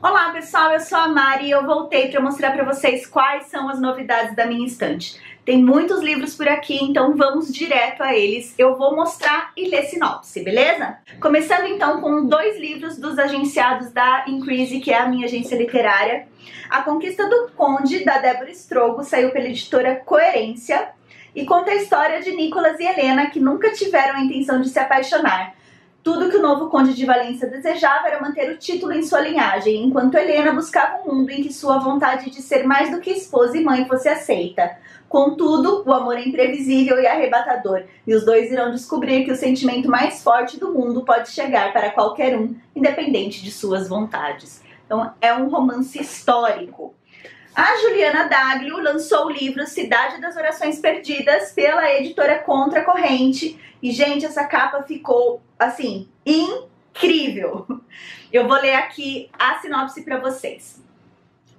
Olá pessoal, eu sou a Mari e eu voltei para mostrar para vocês quais são as novidades da minha estante. Tem muitos livros por aqui, então vamos direto a eles. Eu vou mostrar e ler sinopse, beleza? Começando então com dois livros dos agenciados da Increase, que é a minha agência literária. A Conquista do Conde, da Débora Strogo, saiu pela editora Coerência e conta a história de Nicolas e Helena, que nunca tiveram a intenção de se apaixonar. Tudo que o novo Conde de Valência desejava era manter o título em sua linhagem, enquanto Helena buscava um mundo em que sua vontade de ser mais do que esposa e mãe fosse aceita. Contudo, o amor é imprevisível e arrebatador, e os dois irão descobrir que o sentimento mais forte do mundo pode chegar para qualquer um, independente de suas vontades. Então, é um romance histórico. A Juliana Daglio lançou o livro Cidade das Orações Perdidas pela editora Contra Corrente. E, gente, essa capa ficou, assim, incrível. Eu vou ler aqui a sinopse para vocês.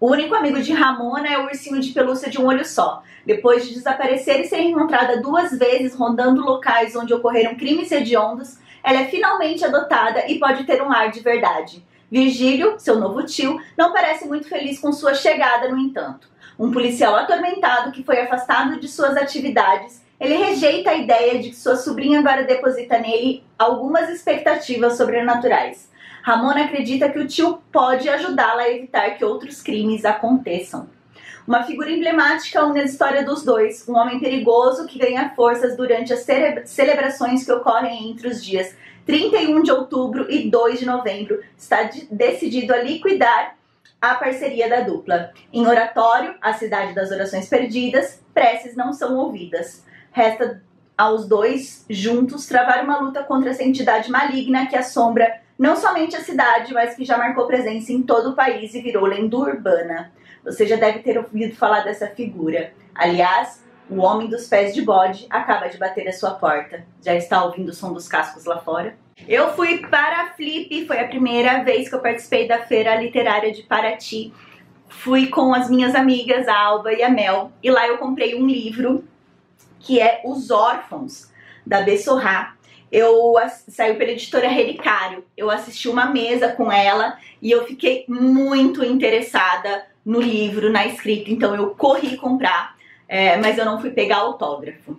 O único amigo de Ramona é o ursinho de pelúcia de um olho só. Depois de desaparecer e ser encontrada 2 vezes rondando locais onde ocorreram crimes hediondos, ela é finalmente adotada e pode ter um lar de verdade. Virgílio, seu novo tio, não parece muito feliz com sua chegada, no entanto. Um policial atormentado que foi afastado de suas atividades, ele rejeita a ideia de que sua sobrinha agora deposita nele algumas expectativas sobrenaturais. Ramona acredita que o tio pode ajudá-la a evitar que outros crimes aconteçam. Uma figura emblemática une a história dos dois, um homem perigoso que ganha forças durante as celebrações que ocorrem entre os dias 31 de outubro e 2 de novembro, está decidido a liquidar a parceria da dupla. Em Oratório, a cidade das orações perdidas, preces não são ouvidas. Resta aos dois, juntos, travar uma luta contra essa entidade maligna que assombra não somente a cidade, mas que já marcou presença em todo o país e virou lenda urbana. Você já deve ter ouvido falar dessa figura. Aliás, o homem dos pés de bode acaba de bater a sua porta. Já está ouvindo o som dos cascos lá fora? Eu fui para a Flip, foi a primeira vez que eu participei da Feira Literária de Paraty. Fui com as minhas amigas, a Alba e a Mel, e lá eu comprei um livro que é Os Órfãos, da Bessorra. Saiu pela editora Relicário. Eu assisti uma mesa com ela e eu fiquei muito interessada no livro, na escrita, então eu corri comprar. Mas eu não fui pegar autógrafo.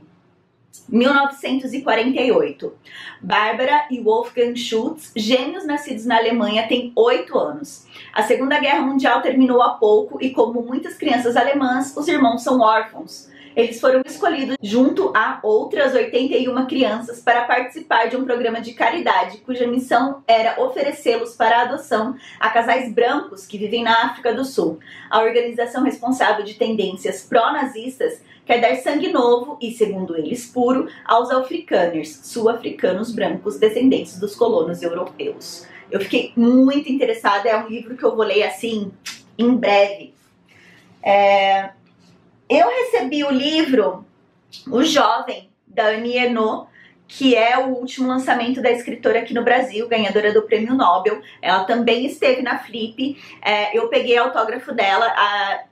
1948. Bárbara e Wolfgang Schultz, gêmeos nascidos na Alemanha, têm 8 anos. A Segunda Guerra Mundial terminou há pouco e, como muitas crianças alemãs, os irmãos são órfãos. Eles foram escolhidos junto a outras 81 crianças para participar de um programa de caridade, cuja missão era oferecê-los para adoção a casais brancos que vivem na África do Sul. A organização responsável de tendências pró-nazistas quer dar sangue novo e, segundo eles, puro aos afrikaners, sul-africanos brancos descendentes dos colonos europeus. Eu fiquei muito interessada, é um livro que eu vou ler assim, em breve. Eu recebi o livro O Jovem, da Annie Ernaux, que é o último lançamento da escritora aqui no Brasil, ganhadora do Prêmio Nobel. Ela também esteve na Flip. Eu peguei autógrafo dela,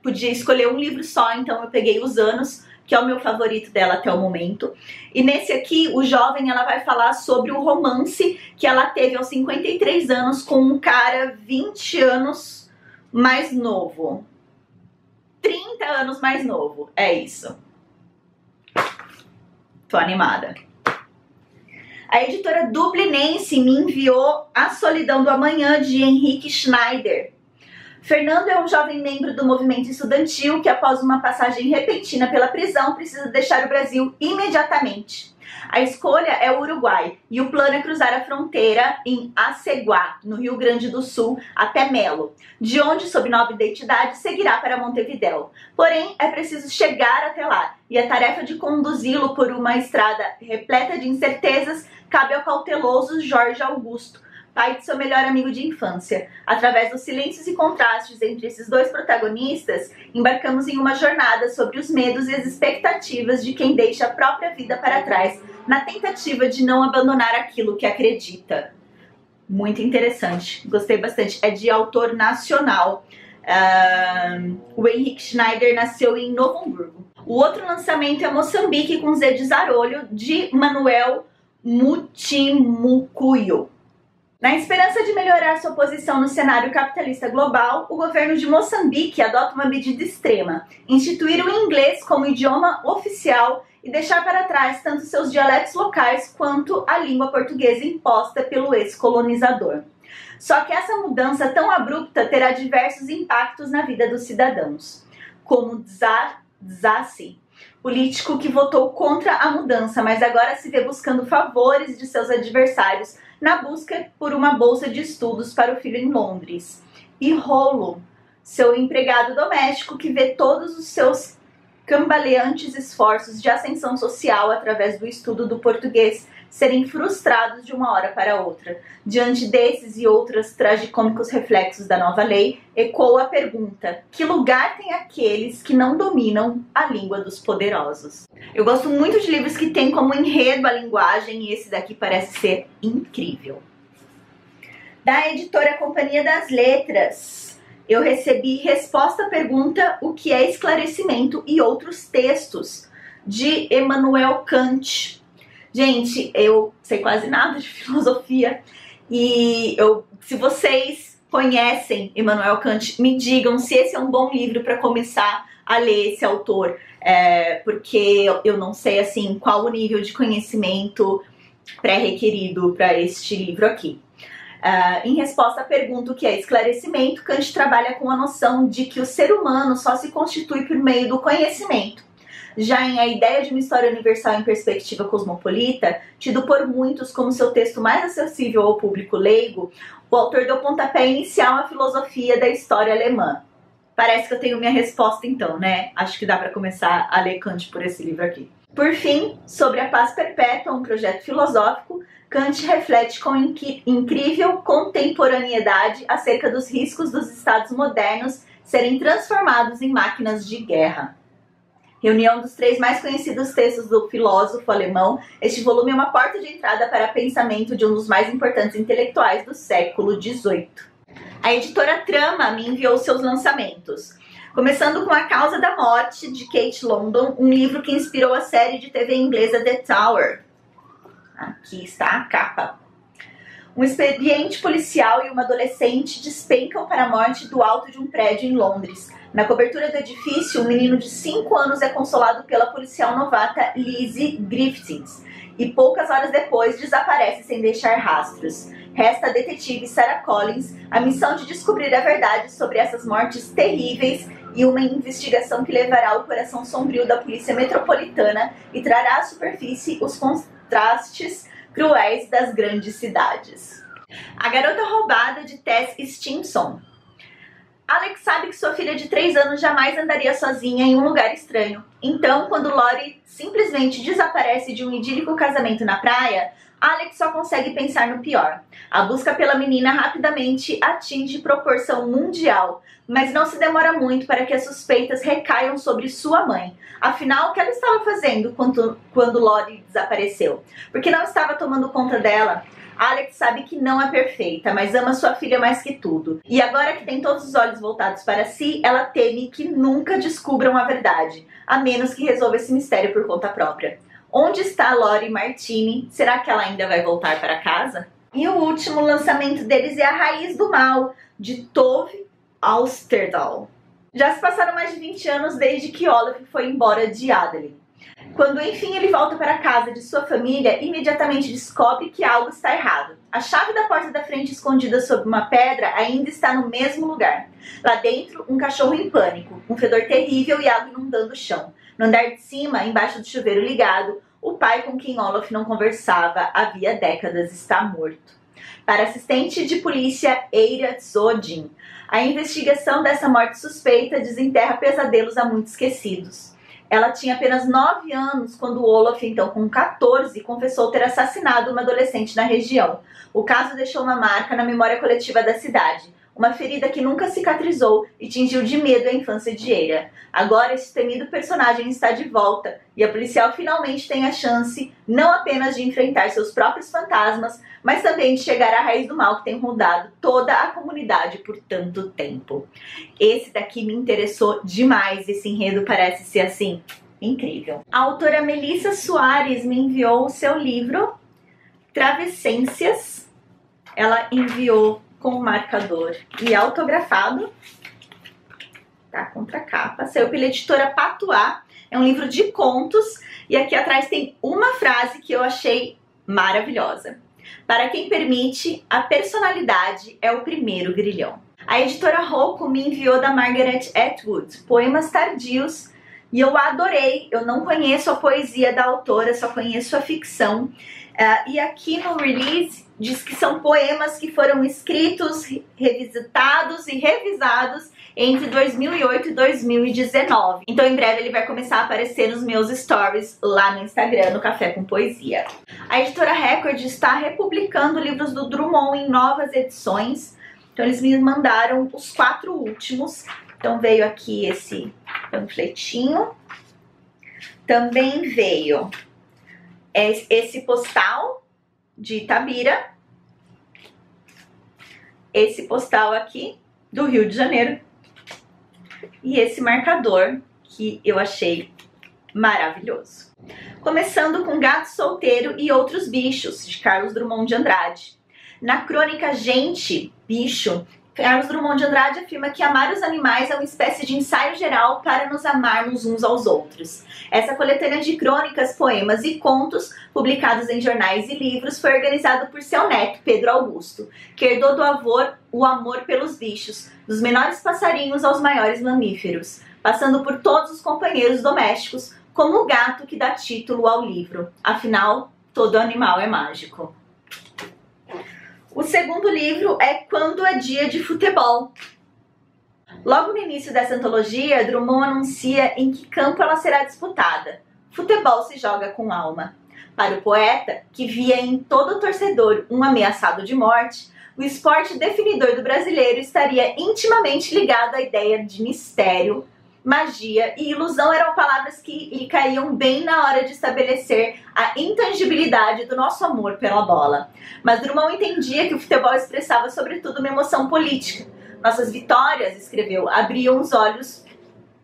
podia escolher um livro só, então eu peguei Os Anos, que é o meu favorito dela até o momento. E nesse aqui, O Jovem, ela vai falar sobre o romance que ela teve aos 53 anos com um cara 20 anos mais novo. 30 anos mais novo, é isso. Tô animada. A editora Dublinense me enviou A Solidão do Amanhã, de Henrique Schneider. Fernando é um jovem membro do movimento estudantil que, após uma passagem repentina pela prisão, precisa deixar o Brasil imediatamente. A escolha é o Uruguai e o plano é cruzar a fronteira em Aceguá, no Rio Grande do Sul, até Melo, de onde, sob nova identidade, seguirá para Montevidéu. Porém, é preciso chegar até lá, e a tarefa de conduzi-lo por uma estrada repleta de incertezas cabe ao cauteloso Jorge Augusto, pai de seu melhor amigo de infância. Através dos silêncios e contrastes entre esses dois protagonistas, embarcamos em uma jornada sobre os medos e as expectativas de quem deixa a própria vida para trás, na tentativa de não abandonar aquilo que acredita. Muito interessante, gostei bastante. É de autor nacional. O Henrique Schneider nasceu em Novo Hamburgo. O outro lançamento é Moçambique com Z de Zarolho, de Manuel Mutimucuyo. Na esperança de melhorar sua posição no cenário capitalista global, o governo de Moçambique adota uma medida extrema: instituir o inglês como idioma oficial e deixar para trás tanto seus dialetos locais quanto a língua portuguesa imposta pelo ex-colonizador. Só que essa mudança tão abrupta terá diversos impactos na vida dos cidadãos, como Dzassi, político que votou contra a mudança, mas agora se vê buscando favores de seus adversários na busca por uma bolsa de estudos para o filho em Londres. E Rolo, seu empregado doméstico que vê todos os seus cambaleantes esforços de ascensão social através do estudo do português serem frustrados de uma hora para outra. Diante desses e outros tragicômicos reflexos da nova lei, ecoa a pergunta: que lugar tem aqueles que não dominam a língua dos poderosos? Eu gosto muito de livros que têm como enredo a linguagem, e esse daqui parece ser incrível. Da editora Companhia das Letras, eu recebi Resposta à Pergunta: o que é esclarecimento e outros textos, de Immanuel Kant. Gente, eu sei quase nada de filosofia e se vocês conhecem Immanuel Kant, me digam se esse é um bom livro para começar a ler esse autor, porque eu não sei assim qual o nível de conhecimento pré-requerido para este livro aqui. Em resposta à pergunta o que é esclarecimento, Kant trabalha com a noção de que o ser humano só se constitui por meio do conhecimento. Já em A Ideia de uma História Universal em Perspectiva Cosmopolita, tido por muitos como seu texto mais acessível ao público leigo, o autor deu pontapé inicial à filosofia da história alemã. Parece que eu tenho minha resposta então, né? Acho que dá para começar a ler Kant por esse livro aqui. Por fim, sobre a paz perpétua, um projeto filosófico, Kant reflete com incrível contemporaneidade acerca dos riscos dos estados modernos serem transformados em máquinas de guerra. Reunião dos 3 mais conhecidos textos do filósofo alemão, este volume é uma porta de entrada para o pensamento de um dos mais importantes intelectuais do século XVIII. A editora Trama me enviou seus lançamentos, começando com A Causa da Morte, de Kate London, um livro que inspirou a série de TV inglesa The Tower. Aqui está a capa. Um expediente policial e uma adolescente despencam para a morte do alto de um prédio em Londres. Na cobertura do edifício, um menino de 5 anos é consolado pela policial novata Lizzie Griffiths e poucas horas depois desaparece sem deixar rastros. Resta a detetive Sarah Collins a missão de descobrir a verdade sobre essas mortes terríveis e uma investigação que levará o coração sombrio da polícia metropolitana e trará à superfície os contrastes cruéis das grandes cidades. A Garota Roubada, de Tess Stimson. Alex sabe que sua filha de 3 anos jamais andaria sozinha em um lugar estranho. Então, quando Lori simplesmente desaparece de um idílico casamento na praia, Alex só consegue pensar no pior. A busca pela menina rapidamente atinge proporção mundial, mas não se demora muito para que as suspeitas recaiam sobre sua mãe. Afinal, o que ela estava fazendo quando Lori desapareceu? Porque não estava tomando conta dela? Alex sabe que não é perfeita, mas ama sua filha mais que tudo. E agora que tem todos os olhos voltados para si, ela teme que nunca descubram a verdade, a menos que resolva esse mistério por conta própria. Onde está Lori Martini? Será que ela ainda vai voltar para casa? E o último lançamento deles é A Raiz do Mal, de Tove Austerdahl. Já se passaram mais de 20 anos desde que Olaf foi embora de Adeline. Quando enfim ele volta para a casa de sua família, imediatamente descobre que algo está errado. A chave da porta da frente escondida sob uma pedra ainda está no mesmo lugar. Lá dentro, um cachorro em pânico, um fedor terrível e água inundando o chão. No andar de cima, embaixo do chuveiro ligado, o pai com quem Olaf não conversava havia décadas está morto. Para a assistente de polícia Eira Zodin, a investigação dessa morte suspeita desenterra pesadelos há muito esquecidos. Ela tinha apenas 9 anos quando Olaf, então com 14, confessou ter assassinado uma adolescente na região. O caso deixou uma marca na memória coletiva da cidade, uma ferida que nunca cicatrizou e tingiu de medo a infância de Eira. Agora esse temido personagem está de volta e a policial finalmente tem a chance não apenas de enfrentar seus próprios fantasmas, mas também de chegar à raiz do mal que tem rondado toda a comunidade por tanto tempo. Esse daqui me interessou demais, esse enredo parece ser assim, incrível. A autora Melissa Soares me enviou o seu livro Travessências, ela enviou com marcador e autografado, tá? Contracapa. Saiu pela editora Patois. É um livro de contos e aqui atrás tem uma frase que eu achei maravilhosa. Para quem permite, a personalidade é o primeiro grilhão. A editora Rocco me enviou da Margaret Atwood, Poemas Tardios, e eu adorei. Eu não conheço a poesia da autora, só conheço a ficção. E aqui no release diz que são poemas que foram escritos, revisitados e revisados entre 2008 e 2019. Então em breve ele vai começar a aparecer nos meus stories lá no Instagram, no Café com Poesia. A editora Record está republicando livros do Drummond em novas edições. Então eles me mandaram os 4 últimos. Então veio aqui esse panfletinho. Também veio esse postal de Itabira. Esse postal aqui do Rio de Janeiro. E esse marcador que eu achei maravilhoso. Começando com Gato Solteiro e Outros Bichos, de Carlos Drummond de Andrade. Na crônica Gente, Bicho, Carlos Drummond de Andrade afirma que amar os animais é uma espécie de ensaio geral para nos amarmos uns aos outros. Essa coletânea de crônicas, poemas e contos, publicados em jornais e livros, foi organizado por seu neto, Pedro Augusto, que herdou do avô o amor pelos bichos, dos menores passarinhos aos maiores mamíferos, passando por todos os companheiros domésticos, como o gato que dá título ao livro. Afinal, todo animal é mágico. O segundo livro é Quando é Dia de Futebol. Logo no início dessa antologia, Drummond anuncia em que campo ela será disputada. Futebol se joga com alma. Para o poeta, que via em todo torcedor um ameaçado de morte, o esporte definidor do brasileiro estaria intimamente ligado à ideia de mistério, magia e ilusão. Eram palavras que lhe caíam bem na hora de estabelecer a intangibilidade do nosso amor pela bola. Mas Drummond entendia que o futebol expressava sobretudo uma emoção política. Nossas vitórias, escreveu, abriam os olhos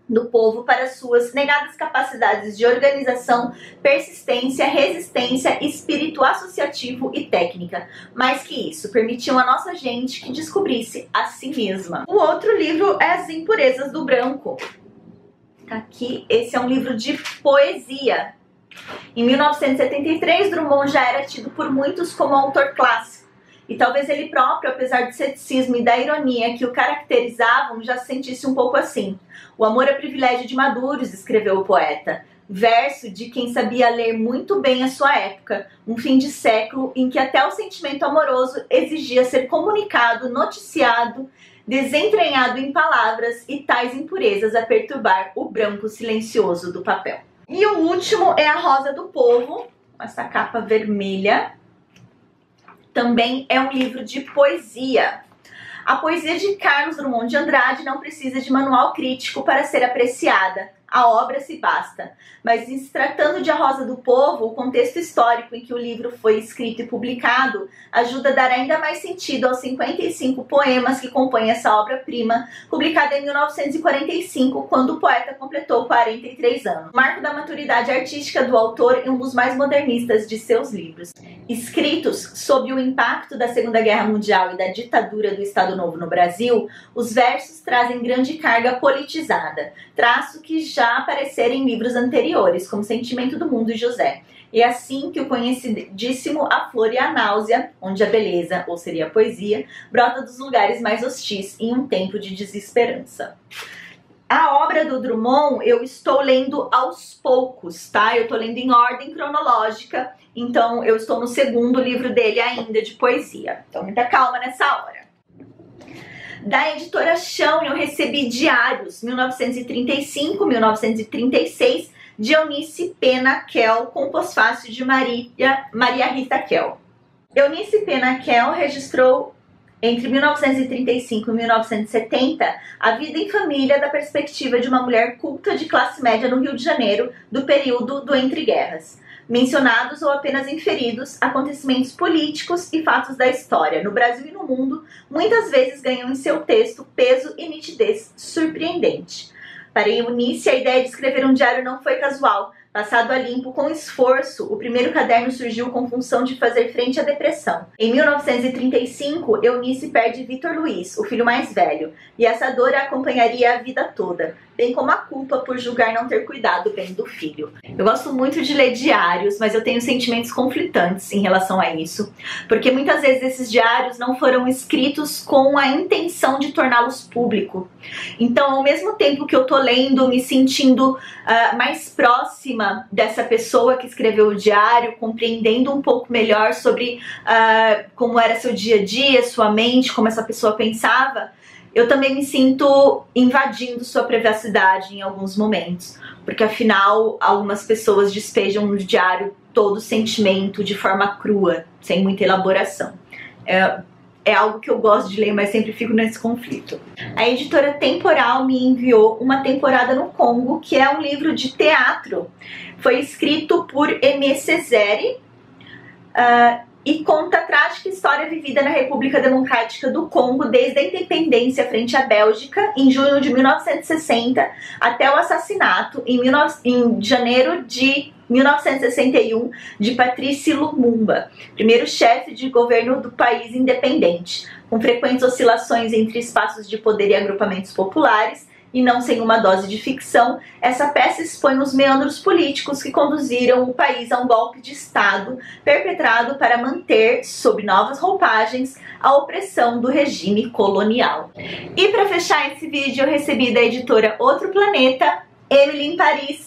do povo para suas negadas capacidades de organização, persistência, resistência, espírito associativo e técnica. Mais que isso, permitiam a nossa gente que descobrisse a si mesma. O outro livro é As Impurezas do Branco. Aqui, esse é um livro de poesia. Em 1973, Drummond já era tido por muitos como autor clássico. E talvez ele próprio, apesar do ceticismo e da ironia que o caracterizavam, já se sentisse um pouco assim. O amor é privilégio de maduros, escreveu o poeta. Verso de quem sabia ler muito bem a sua época, um fim de século em que até o sentimento amoroso exigia ser comunicado, noticiado, desentranhado em palavras e tais impurezas a perturbar o branco silencioso do papel. E o último é A Rosa do Povo, essa capa vermelha. Também é um livro de poesia. A poesia de Carlos Drummond de Andrade não precisa de manual crítico para ser apreciada. A obra se basta. Mas em se tratando de A Rosa do Povo, o contexto histórico em que o livro foi escrito e publicado ajuda a dar ainda mais sentido aos 55 poemas que compõem essa obra-prima, publicada em 1945, quando o poeta completou 43 anos. O marco da maturidade artística do autor é um dos mais modernistas de seus livros. Escritos sob o impacto da Segunda Guerra Mundial e da ditadura do Estado Novo no Brasil, os versos trazem grande carga politizada, traço que já apareceram em livros anteriores, como Sentimento do Mundo e José. E é assim que o conhecidíssimo A Flor e a Náusea, onde a beleza, ou seria a poesia, brota dos lugares mais hostis em um tempo de desesperança. A obra do Drummond eu estou lendo aos poucos, tá? Eu estou lendo em ordem cronológica, então eu estou no segundo livro dele ainda de poesia. Então muita calma nessa hora. Da editora Chão eu recebi Diários, 1935-1936, de Eunice Pena Kell, com pós-fácil de Maria Rita Kell. Eunice Pena Kell registrou entre 1935 e 1970 a vida em família da perspectiva de uma mulher culta de classe média no Rio de Janeiro do período do Entre Guerras. Mencionados ou apenas inferidos acontecimentos políticos e fatos da história, no Brasil e no mundo, muitas vezes ganham em seu texto peso e nitidez surpreendente. Para Eunice, a ideia de escrever um diário não foi casual, Passado a limpo com esforço, o primeiro caderno surgiu com função de fazer frente à depressão. Em 1935, Eunice perde Vitor Luiz, o filho mais velho, e essa dor a acompanharia a vida toda, bem como a culpa por julgar não ter cuidado bem do filho. Eu gosto muito de ler diários, mas eu tenho sentimentos conflitantes em relação a isso, porque muitas vezes esses diários não foram escritos com a intenção de torná-los público. Então, ao mesmo tempo que eu tô lendo, me sentindo mais próxima dessa pessoa que escreveu o diário, compreendendo um pouco melhor sobre como era seu dia a dia, sua mente, como essa pessoa pensava, eu também me sinto invadindo sua privacidade em alguns momentos, porque afinal algumas pessoas despejam no diário todo o sentimento de forma crua, sem muita elaboração. É algo que eu gosto de ler, mas sempre fico nesse conflito. A editora Temporal me enviou Uma Temporada no Congo, que é um livro de teatro. Foi escrito por Aimé Césaire e conta a trágica história vivida na República Democrática do Congo desde a independência frente à Bélgica, em junho de 1960, até o assassinato, em janeiro de 1961, de Patrice Lumumba, primeiro chefe de governo do país independente, com frequentes oscilações entre espaços de poder e agrupamentos populares, e não sem uma dose de ficção. Essa peça expõe os meandros políticos que conduziram o país a um golpe de Estado perpetrado para manter, sob novas roupagens, a opressão do regime colonial. E para fechar esse vídeo, eu recebi da editora Outro Planeta, Emily em Paris,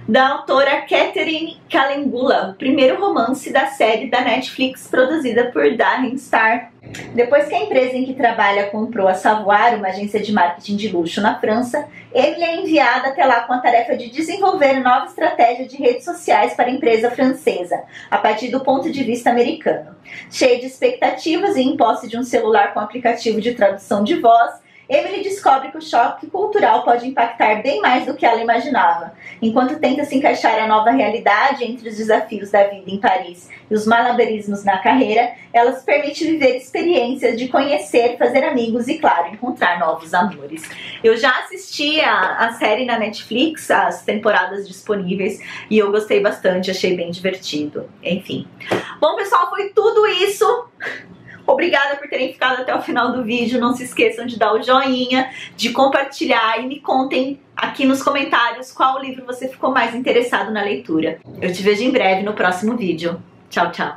da autora Catherine Calengula, o primeiro romance da série da Netflix produzida por Darren Star. Depois que a empresa em que trabalha comprou a Savoir, uma agência de marketing de luxo na França, Emily é enviada até lá com a tarefa de desenvolver nova estratégia de redes sociais para a empresa francesa, a partir do ponto de vista americano. Cheia de expectativas e em posse de um celular com aplicativo de tradução de voz, Emily descobre que o choque cultural pode impactar bem mais do que ela imaginava. Enquanto tenta se encaixar a nova realidade entre os desafios da vida em Paris e os malabarismos na carreira, ela se permite viver experiências de conhecer, fazer amigos e, claro, encontrar novos amores. Eu já assisti a série na Netflix, as temporadas disponíveis, e eu gostei bastante, achei bem divertido. Enfim. Bom, pessoal, foi tudo isso. Obrigada por terem ficado até o final do vídeo. Não se esqueçam de dar o joinha, de compartilhar e me contem aqui nos comentários qual livro você ficou mais interessado na leitura. Eu te vejo em breve no próximo vídeo. Tchau, tchau!